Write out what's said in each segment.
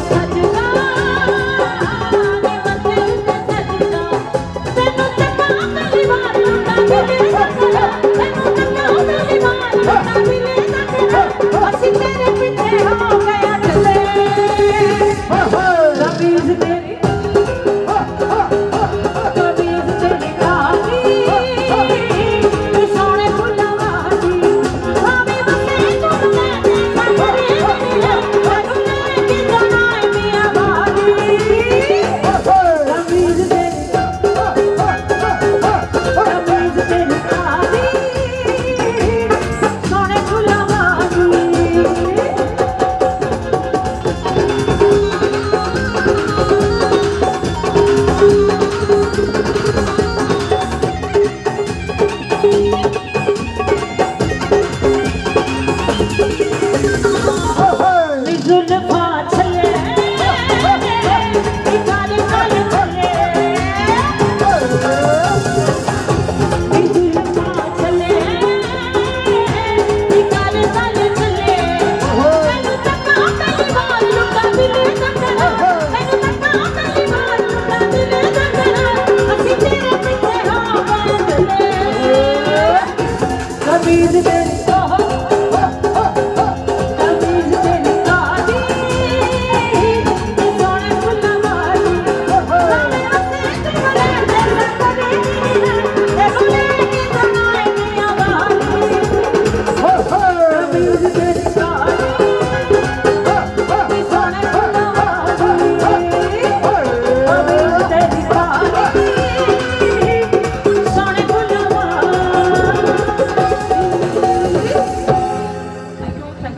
सजना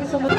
you so much.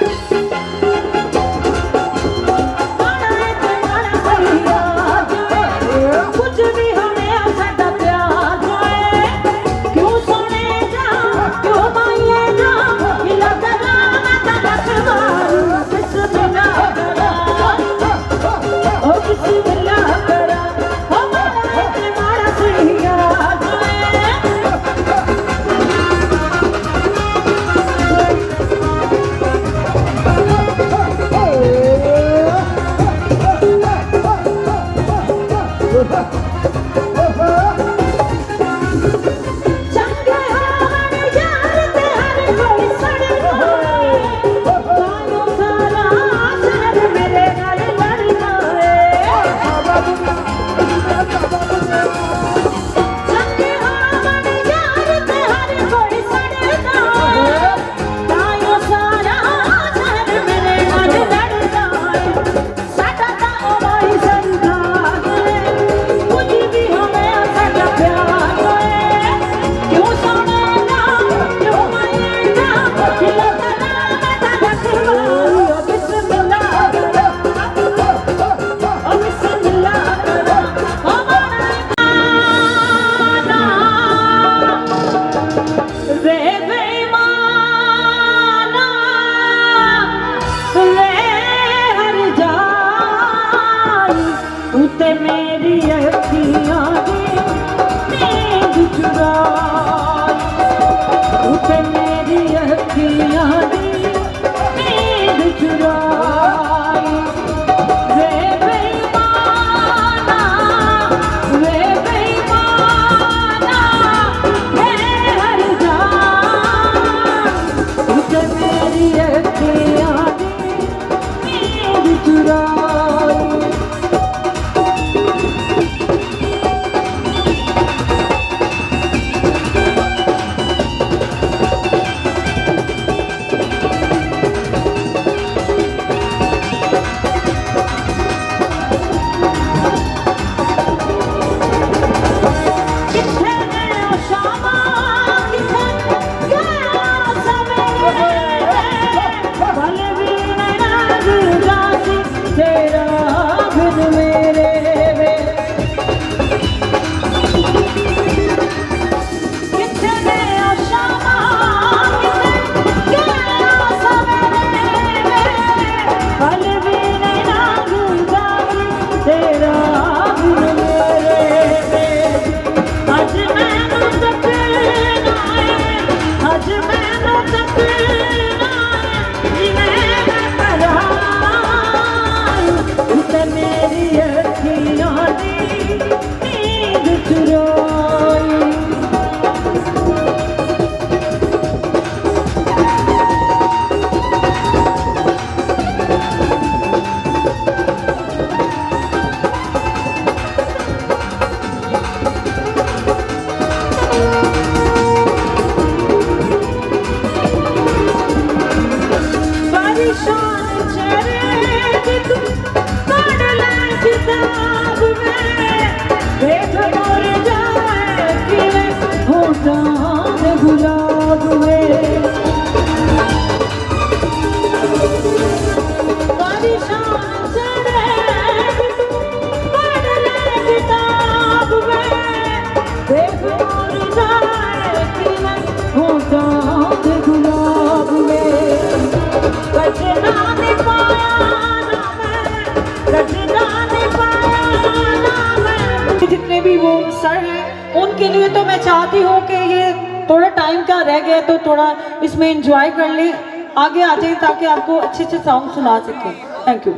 जितने भी वो सर हैं उनके लिए तो मैं चाहती हूँ कि ये थोड़ा टाइम का रह गया तो थोड़ा इसमें एंजॉय कर लें, आगे आ जाए ताकि आपको अच्छे अच्छे सॉन्ग सुना सकें। Thank you.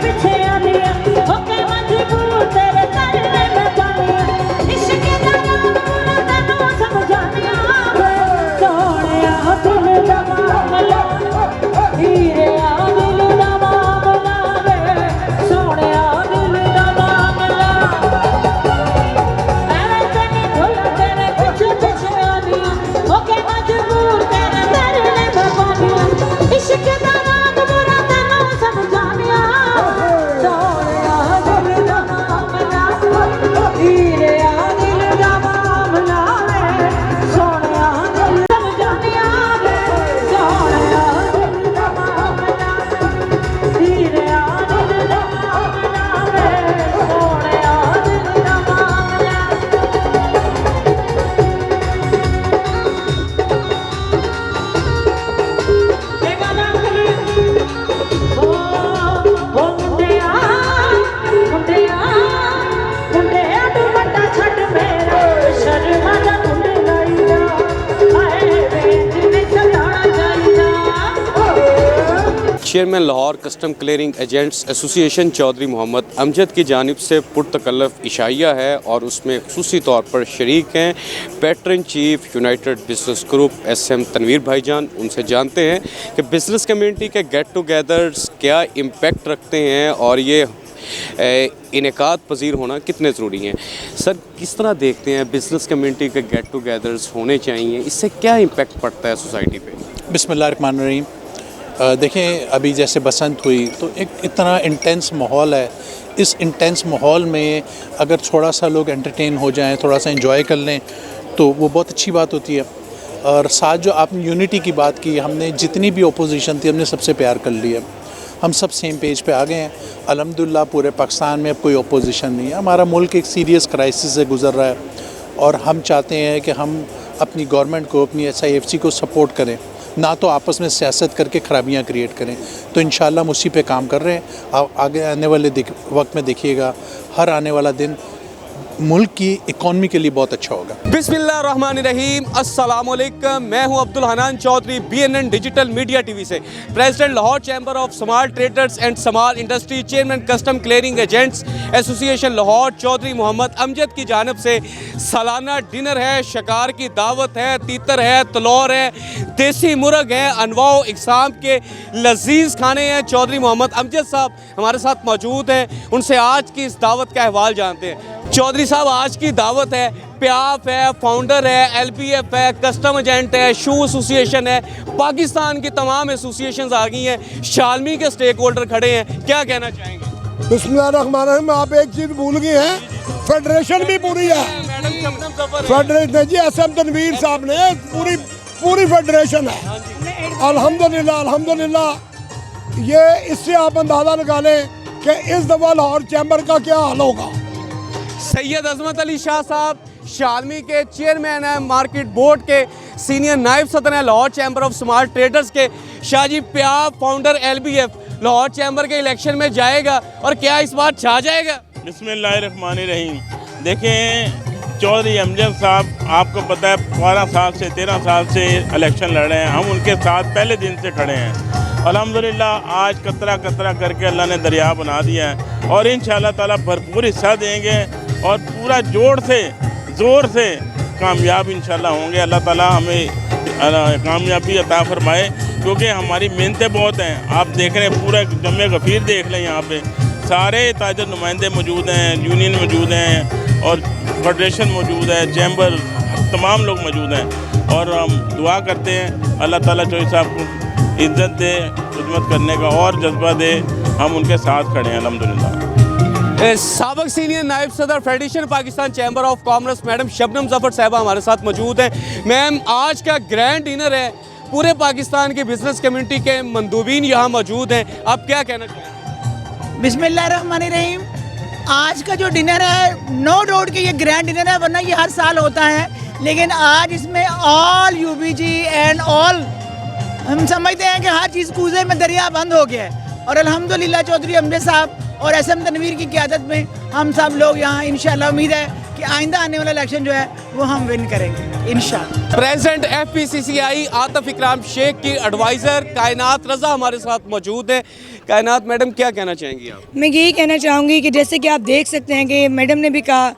पीछे आनिया, ओके मजबूर तेरे करने में जानिया, इश्क chairman Lahore custom clearing agents association Chaudhry Mohammad Amjad की जानिब से पुरतकल्लफ इशाइया है और उसमें खुसूसी तौर पर शरीक हैं patron chief united business group SM Tanveer भाईजान। उनसे जानते हैं कि बिज़नेस कम्युनिटी के गेट टुगेदर्स क्या इम्पेक्ट रखते हैं और ये इनेकाद पजीर होना कितने ज़रूरी हैं। सर, किस तरह देखते हैं बिज़नेस कम्युनिटी के गेट टुगेदर्स होने चाहिए, इससे क्या इम्पेक्ट पड़ता है सोसाइटी पे? बिस्मिल्लाहिर्रहमानिर्रहीम। देखें, अभी जैसे बसंत हुई तो एक इतना इंटेंस माहौल है। इस इंटेंस माहौल में अगर थोड़ा सा लोग एंटरटेन हो जाएं, थोड़ा सा एंजॉय कर लें तो वो बहुत अच्छी बात होती है। और साथ जो आपने यूनिटी की बात की, हमने जितनी भी ओपोजिशन थी हमने सबसे प्यार कर लिया। हम सब सेम पेज पे आ गए हैं अल्हम्दुलिल्लाह। पूरे पाकिस्तान में अब कोई ओपोजिशन नहीं है। हमारा मुल्क एक सीरियस क्राइसिस से गुज़र रहा है और हम चाहते हैं कि हम अपनी गवर्नमेंट को, अपनी SIFC को सपोर्ट करें, ना तो आपस में सियासत करके ख़राबियाँ क्रिएट करें। तो इंशाल्लाह हम उसी पे काम कर रहे हैं। आप आगे आने वाले वक्त में देखिएगा, हर आने वाला दिन मुल्क की इकॉनमी के लिए बहुत अच्छा होगा। बिस्मिल्लाहिर्रहमानिर्रहीम, अस्सलाम वालेकुम। मैं हूं Abdul Hanan Chaudhry, BNN digital media TV से, president Lahore chamber of small traders and small industry, chairman custom clearing agents association Lahore Chaudhry Mohammad Amjad की जानिब से सालाना डिनर है, शिकार की दावत है, तीतर है, तलौर है, देसी मुर्ग है, अनवाओ इकसाम के लजीज खाने हैं। चौधरी मोहम्मद अमजद साहब हमारे साथ मौजूद हैं, उनसे आज की इस दावत का अहवाल जानते हैं। चौधरी साहब, आज की दावत है, प्याफ है, फाउंडर है, LPF है, कस्टम एजेंट है, शू एसोसिएशन है, पाकिस्तान की तमाम एसोसिएशंस आ गई हैं, शालमी के स्टेक होल्डर खड़े हैं, क्या कहना चाहेंगे? बिस्मिल्लाहिर्रहमानिर्रहीम। आप एक चीज़ भूल गए हैं, फेडरेशन भी पूरी है। फेडरेशन जी SM तनवीर साहब ने पूरी फेडरेशन है। अल्हम्दुलिल्लाह अल्हम्दुलिल्लाह। ये इससे आप अंदाज़ा निकालें कि इस दफ़ा लाहौर चैम्बर का क्या हाल होगा। सैयद अजमत अली शाह साहब शालमी के चेयरमैन हैं, मार्केट बोर्ड के सीनियर नायब सदर हैं, Lahore chamber of small traders के। Shahji PIAF founder LPF Lahore chamber के इलेक्शन में जाएगा और क्या इस बार छा जाएगा? बिस्मिल्लाहिर्रहमानिर्रहीम। देखें, चौधरी अमजद साहब, आपको पता है 12 साल से 13 साल से इलेक्शन लड़ रहे हैं। हम उनके साथ पहले दिन से खड़े हैं। अल्हम्दुलिल्लाह आज कतरा कतरा करके अल्लाह ने दरिया बना दिया है और इंशाअल्लाह ताला भरपूर हिस्सा देंगे और पूरा ज़ोर से कामयाब इंशाअल्लाह होंगे। अल्लाह ताला हमें कामयाबी अता फरमाए, क्योंकि हमारी मेहनतें बहुत हैं। आप देख रहे हैं, पूरा जमे गफ़ीर देख लें, यहाँ पे सारे ताजर नुमाइंदे मौजूद हैं, यूनियन मौजूद हैं और फेडरेशन मौजूद है, चैम्बर, तमाम लोग मौजूद हैं। और हम दुआ करते हैं अल्लाह ताला चौधरी साहब को इज़्ज़त दे, खिदमत करने का और जज्बा दे। हम उनके साथ खड़े हैं अल्हम्दुलिल्लाह। साबिक सीनियर नायब सदर federation Pakistan chamber of commerce madam Shabnam Zafar साहबा हमारे साथ मौजूद हैं। मैम, आज का ग्रैंड डिनर है, पूरे पाकिस्तान की बिजनेस कम्युनिटी के मंदूबीन यहाँ मौजूद हैं, आप क्या कहना चाहेंगे? बिस्मिल्लाहिर्रहमानिर्रहीम। आज का जो डिनर है, नो डाउट कि ये ग्रैंड डिनर है, वरना ये हर साल होता है, लेकिन आज इसमें ऑल UBG एंड ऑल, हम समझते हैं कि हर चीज़ कूजे में दरिया बंद हो गया है। और अल्हम्दुलिल्लाह चौधरी अमजद साहब और SM तनवीर की क़यादत में हम सब लोग यहाँ इंशाअल्लाह, उम्मीद है कि आइंदा आने वाला इलेक्शन जो है वो हम विन करेंगे इंशाअल्लाह। प्रेसिडेंट FPCCI आतिफ इकराम शेख की एडवाइज़र कायनात रज़ा हमारे साथ मौजूद है। कायनात मैडम, क्या कहना चाहेंगी आप? मैं यही कहना चाहूँगी कि जैसे कि आप देख सकते हैं कि मैडम ने भी कहा,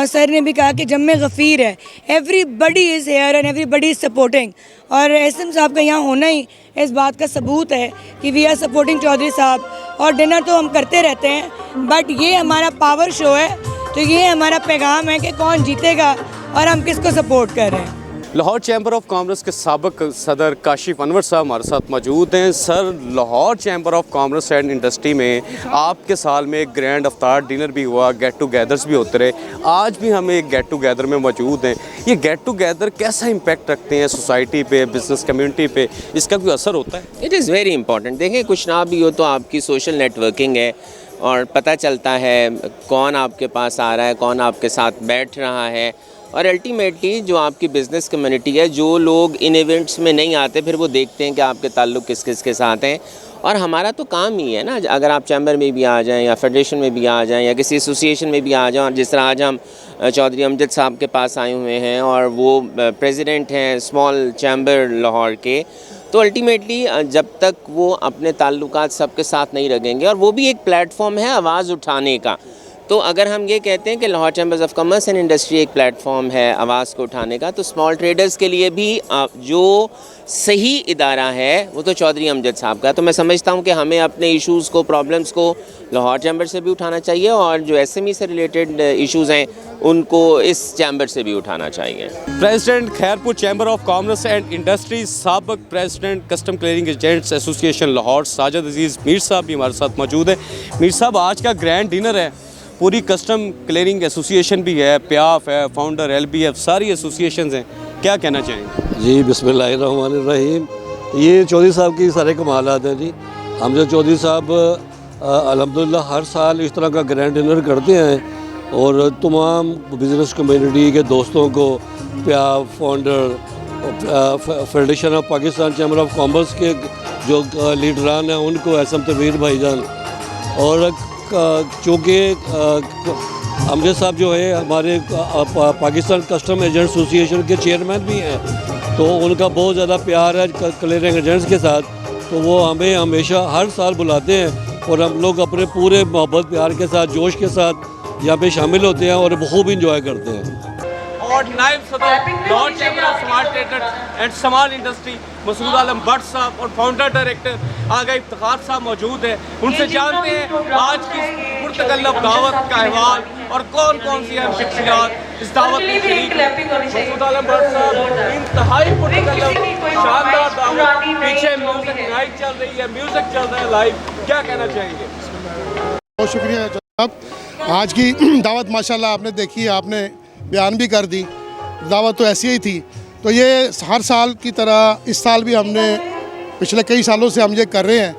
सर ने भी कहा कि जम्मे गफ़ीर है, everybody is here and everybody is supporting. और SM साहब का यहाँ होना ही इस बात का सबूत है कि वी आर सपोर्टिंग चौधरी साहब। और डिनर तो हम करते रहते हैं, बट ये हमारा पावर शो है, तो ये हमारा पैगाम है कि कौन जीतेगा और हम किसको सपोर्ट कर रहे हैं। लाहौर चैम्बर ऑफ कॉमर्स के साबिक सदर काशिफ अनवर साहब हमारे साथ मौजूद हैं। Sir, Lahore chamber of commerce and industry में आपके साल में एक ग्रैंड अफ्तार डिनर भी हुआ, गेट टुगेदर्स भी होते रहे, आज भी हम एक गेट टुगेदर में मौजूद हैं। ये गेट टुगेदर कैसा इम्पैक्ट रखते हैं सोसाइटी पे, बिज़नेस कम्युनिटी पे, इसका कोई असर होता है? It is very important. देखें, कुछ ना भी हो तो आपकी सोशल नेटवर्किंग है और पता चलता है कौन आपके पास आ रहा है, कौन आपके साथ बैठ रहा है। और अल्टीमेटली जो आपकी बिज़नेस कम्युनिटी है, जो लोग इन इवेंट्स में नहीं आते, फिर वो देखते हैं कि आपके ताल्लुक़ किस किस के साथ हैं। और हमारा तो काम ही है ना, अगर आप चैम्बर में भी आ जाएं या फेडरेशन में भी आ जाएं या किसी एसोसिएशन में भी आ जाएं, और जिस तरह आज हम चौधरी अमजद साहब के पास आए हुए हैं और वो प्रेसिडेंट हैं स्मॉल चैम्बर लाहौर के, तो अल्टीमेटली जब तक वो अपने ताल्लुकात सबके साथ नहीं रखेंगे, और वो भी एक प्लेटफॉर्म है आवाज़ उठाने का। तो अगर हम ये कहते हैं कि Lahore chambers of commerce and industry एक प्लेटफॉर्म है आवाज़ को उठाने का, तो स्मॉल ट्रेडर्स के लिए भी जो सही इदारा है वो तो चौधरी अमजद साहब का। तो मैं समझता हूँ कि हमें अपने इश्यूज़ को, प्रॉब्लम्स को लाहौर चैम्बर से भी उठाना चाहिए, और जो एसएमई से रिलेटेड इश्यूज़ हैं उनको इस चैम्बर से भी उठाना चाहिए। President Khairpur chamber of commerce and industry, साबिक president custom clearing agents association Lahore Sajid Aziz Mir sahab भी हमारे साथ मौजूद है। मीर साहब, आज का ग्रैंड डिनर है, पूरी कस्टम क्लियरिंग एसोसिएशन भी है, प्याफ है, फाउंडर LBF, सारी एसोसिएशंस हैं, क्या कहना चाहेंगे? जी बिस्मिल्लाहिर्रहमानिर्रहीम। ये चौधरी साहब की सारे कमालात हैं जी। हम जो चौधरी साहब अल्हम्दुलिल्लाह हर साल इस तरह का ग्रैंड डिनर करते हैं और तमाम बिज़नेस कम्युनिटी के दोस्तों को, PIAF founder, federation of Pakistan chamber of commerce के जो लीडरान हैं उनको, एसएम तनवीर भाईजान, और चूँकि अमजद साहब जो है हमारे पाकिस्तान कस्टम एजेंट एसोसिएशन के चेयरमैन भी हैं, तो उनका बहुत ज़्यादा प्यार है क्लियरिंग एजेंट्स के साथ। तो वो हमें हमेशा हर साल बुलाते हैं और हम लोग अपने पूरे मोहब्बत प्यार के साथ, जोश के साथ यहाँ पे शामिल होते हैं और खूब इंजॉय करते हैं। और नायब सदर Lahore chamber of small traders and small industry Masood Alam Bhatt sahab और फाउंडर डायरेक्टर आगा इफ्तिखार साहब मौजूद हैं। उनसे जानते हैं आज की मुर्तकल्लब दावत का अहवाल और कौन कौन सी अहम शख्सियात इस दावत में शरीक हैं। मसूद आलम भट्ट साहब, इंतहाई मुर्तकल्लब शानदार दावत, पीछे म्यूजिक नाइट चल रही है, म्यूजिक चल रहा है लाइव, क्या कहना चाहेंगे? बहुत शुक्रिया जनाब। आज की दावत माशाल्लाह आपने देखी, आपने बयान भी कर दी, दावत तो ऐसी ही थी। तो ये हर साल की तरह इस साल भी हमने, पिछले कई सालों से हम ये कर रहे हैं,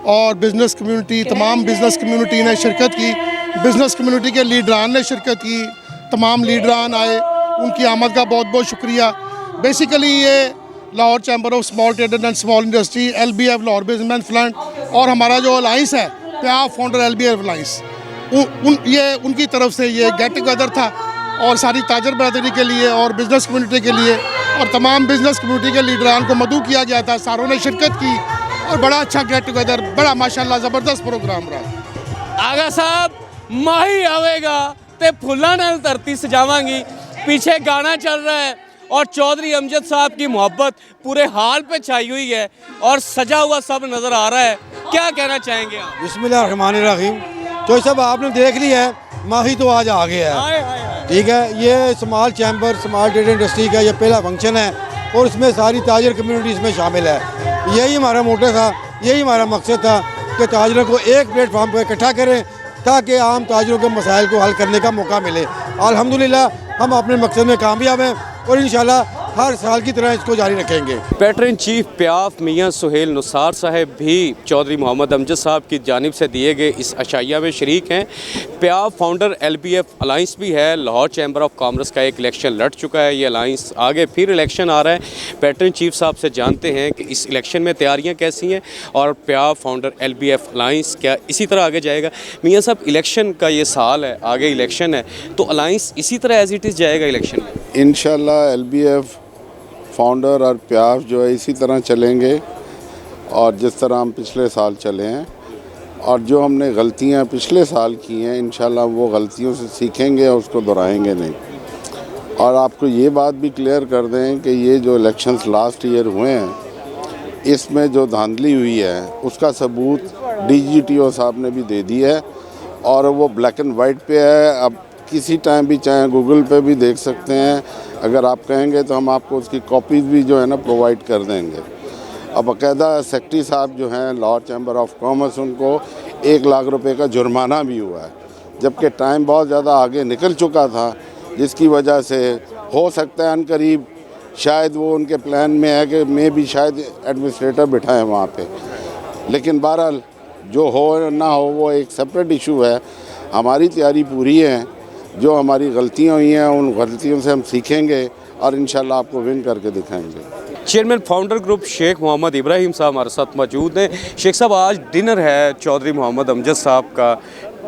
और बिज़नेस कम्युनिटी, तमाम बिज़नेस कम्युनिटी ने शिरकत की, बिज़नेस कम्युनिटी के लीडरान ने शिरकत की, तमाम लीडरान आए, उनकी आमद का बहुत बहुत शुक्रिया। बेसिकली ये Lahore chamber of small trader and small industry, LBF Lahore businessman front, और हमारा जो अलाइंस है प्याफ फाउंडर LBF अलाइंस, ये उनकी तरफ से ये गेट टुगेदर था, और सारी ताजर बरादरी के लिए और बिज़नेस कम्युनिटी के लिए और तमाम बिज़नेस कम्युनिटी के लीडरान को मदऊ किया गया था। सारों ने शिरकत की और बड़ा अच्छा गेट टुगेदर, बड़ा माशाल्लाह ज़बरदस्त प्रोग्राम रहा। आगा साहब, माही आवेगा ते फुल्लां नाल धरती सजावांगी, पीछे गाना चल रहा है और चौधरी अमजद साहब की मोहब्बत पूरे हाल पे छाई हुई है और सजा हुआ सब नज़र आ रहा है, क्या कहना चाहेंगे आप? बिस्मिल्लाहिर्रहमानिर्रहीम। तो सब आपने देख लिया है, माही तो आज आ गया है, ठीक है। ये small chamber small trade industry का ये पहला फंक्शन है और इसमें सारी ताजर कम्युनिटी इसमें शामिल है। यही हमारा मोटिव था, यही हमारा मकसद था कि ताजरों को एक प्लेटफॉर्म पर इकट्ठा करें ताकि आम ताजरों के मसाइल को हल करने का मौका मिले। अल्हम्दुलिल्लाह हम अपने मकसद में कामयाब हैं और इंशाल्लाह हर साल की तरह इसको जारी रखेंगे। पैटर्न चीफ प्याफ मियां सुहेल नुसार साहब भी चौधरी मोहम्मद अमजद साहब की जानिब से दिए गए इस अशाइया में शरीक हैं। प्याफ फाउंडर LBF अलाइंस भी है, लाहौर चैम्बर ऑफ कॉमर्स का एक इलेक्शन लड़ चुका है, ये अलाइंस आगे फिर इलेक्शन आ रहा है। पैटर्न चीफ साहब से जानते हैं कि इस इलेक्शन में तैयारियाँ कैसी हैं और प्याफ फाउंडर LBF अलाइंस क्या इसी तरह आगे जाएगा। मियाँ साहब, इलेक्शन का ये साल है, आगे इलेक्शन है, तो अलाइंस इसी तरह एज इट इज़ जाएगा इलेक्शन में? इंशाल्लाह LBF फाउंडर और प्याफ जो है इसी तरह चलेंगे और जिस तरह हम पिछले साल चले हैं, और जो हमने गलतियां पिछले साल की हैं इंशाल्लाह वो गलतियों से सीखेंगे और उसको दोहराएंगे नहीं। और आपको ये बात भी क्लियर कर दें कि ये जो इलेक्शंस लास्ट ईयर हुए हैं इसमें जो धांधली हुई है उसका सबूत DGTO साहब ने भी दे दी है और वो ब्लैक एंड वाइट पे है। अब किसी टाइम भी चाहे गूगल पे भी देख सकते हैं, अगर आप कहेंगे तो हम आपको उसकी कॉपीज़ भी जो है ना प्रोवाइड कर देंगे। अब बाकायदा सेक्रेटरी साहब जो हैं लाहौर चैम्बर ऑफ कॉमर्स, उनको 1 लाख रुपए का जुर्माना भी हुआ है, जबकि टाइम बहुत ज़्यादा आगे निकल चुका था, जिसकी वजह से हो सकता है अनकरीब शायद वो उनके प्लान में है कि मैं भी शायद एडमिनिस्ट्रेटर बिठाएं वहाँ पे। लेकिन बहरहाल जो हो ना हो वो एक सेपरेट इशू है। हमारी तैयारी पूरी है, जो हमारी गलतियाँ हुई हैं उन गलतियों से हम सीखेंगे और इंशाल्लाह आपको विन करके दिखाएंगे। Chairman founder group Sheikh Mohammad Ibrahim साहब हमारे साथ मौजूद हैं। शेख साहब, आज डिनर है चौधरी मोहम्मद अमजद साहब का,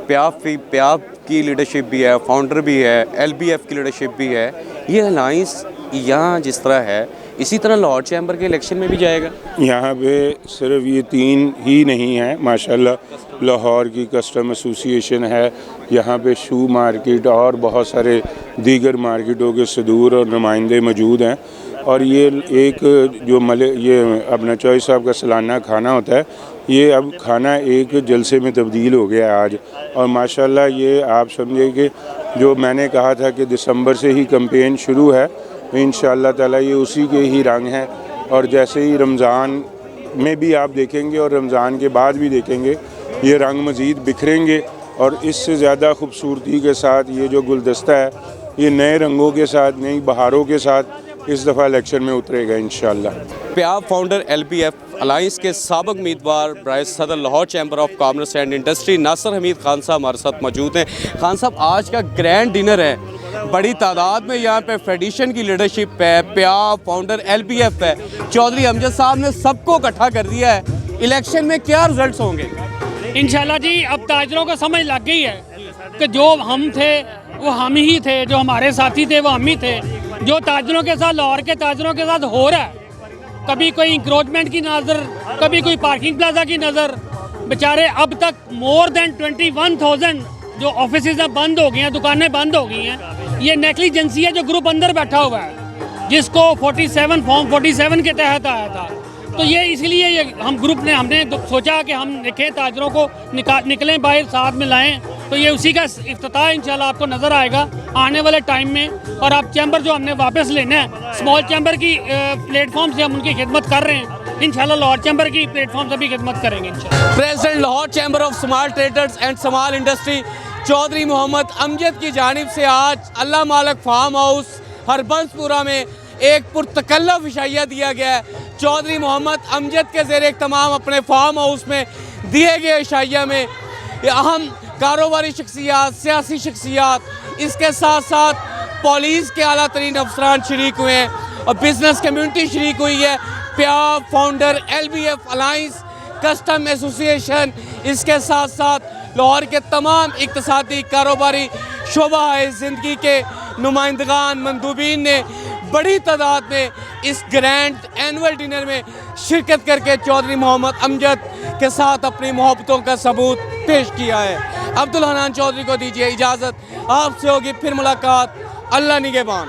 प्याफ की लीडरशिप भी है, फाउंडर भी है, LBF की लीडरशिप भी है। ये अलाइंस यहाँ जिस तरह है इसी तरह लाहौर चैम्बर के इलेक्शन में भी जाएगा? यहाँ पे सिर्फ ये 3 ही नहीं है, माशाल्लाह लाहौर की कस्टम एसोसिएशन है, यहाँ पे शू मार्केट और बहुत सारे दीगर मार्केटों के सदूर और नुमाइंदे मौजूद हैं। और ये एक जो ये अपना चॉइस साहब का सालाना खाना होता है, ये अब खाना एक जलसे में तब्दील हो गया है आज। और माशाल्लाह ये आप समझे कि जो मैंने कहा था कि दिसंबर से ही कैंपेन शुरू है, तो इंशाअल्लाह ताला ये उसी के ही रंग हैं। और जैसे ही रमज़ान में भी आप देखेंगे और रमज़ान के बाद भी देखेंगे, ये रंग मज़ीद बिखरेंगे और इससे ज़्यादा खूबसूरती के साथ ये जो गुलदस्ता है, ये नए रंगों के साथ, नई बहारों के साथ इस दफ़ा इलेक्शन में उतरेगा इंशाअल्लाह। प्याब फाउंडर LPF अलाइंस के साबिक़ उम्मीदवार बराए सदर Lahore chamber of commerce and industry Nasir Hamid Khan साहब हमारे साथ मौजूद हैं। खान साहब, आज का ग्रैंड डिनर है, बड़ी तादाद में यहाँ पे फेडरेशन की लीडरशिप है, प्याब फाउंडर LPF है, चौधरी अमजद साहब ने सबको इकट्ठा कर दिया है। इलेक्शन में क्या रिजल्ट्स होंगे? इंशाल्लाह जी, अब ताजरों को समझ लग गई है कि जो हम थे वो हम ही थे, जो हमारे साथी थे वो हम ही थे। जो ताजरों के साथ, लाहौर के ताजरों के साथ हो रहा है, कभी कोई इंक्रोचमेंट की नज़र, कभी कोई पार्किंग प्लाजा की नज़र, बेचारे अब तक मोर देन 21,000 जो ऑफिसेज बंद हो गए हैं, दुकानें बंद हो गई हैं। ये नेग्लिजेंसी है जो ग्रुप अंदर बैठा हुआ है, जिसको 47 फॉर्म 47 के तहत आया था। तो ये इसलिए ये हम ग्रुप ने हमने सोचा कि हम देखें ताजरों को निकलें बाहर, साथ में लाएं। तो ये उसी का इफ्तिताह इंशाल्लाह आपको नज़र आएगा आने वाले टाइम में। और आप चैम्बर जो हमने वापस लेना है, स्मॉल चैम्बर की प्लेटफॉर्म से हम उनकी खिदमत कर रहे हैं, इंशाल्लाह लाहौर चैम्बर की प्लेटफॉर्म से भी खिदमत करेंगे इंशाल्लाह। President Lahore chamber of small traders and small industry Chaudhry Mohammad Amjad की जानिब से आज अल्लाह मालिक फार्म हाउस हरबंसपुरा में एक पुरतकल्लफ इशाइया दिया गया है। चौधरी मोहम्मद अमजद के ज़ेर तमाम अपने फार्म हाउस में दिए गए इशाइया में अहम कारोबारी शख्सियात, सियासी शख्सियात, इसके साथ साथ पुलिस के आला तरीन अफसरान शरीक हुए हैं और बिज़नेस कम्यूनिटी शरीक हुई है। PIAF founder LPF alliance custom association, इसके साथ साथ लाहौर के तमाम इक़्तिसादी कारोबारी शोबा ज़िंदगी के नुमाइंदगान मंदूबीन ने बड़ी तादाद में इस ग्रैंड एनुअल डिनर में शिरकत करके चौधरी मोहम्मद अमजद के साथ अपनी मोहब्बतों का सबूत पेश किया है। अब्दुल हनान चौधरी को दीजिए इजाज़त, आपसे होगी फिर मुलाकात। अल्लाह निगहबान।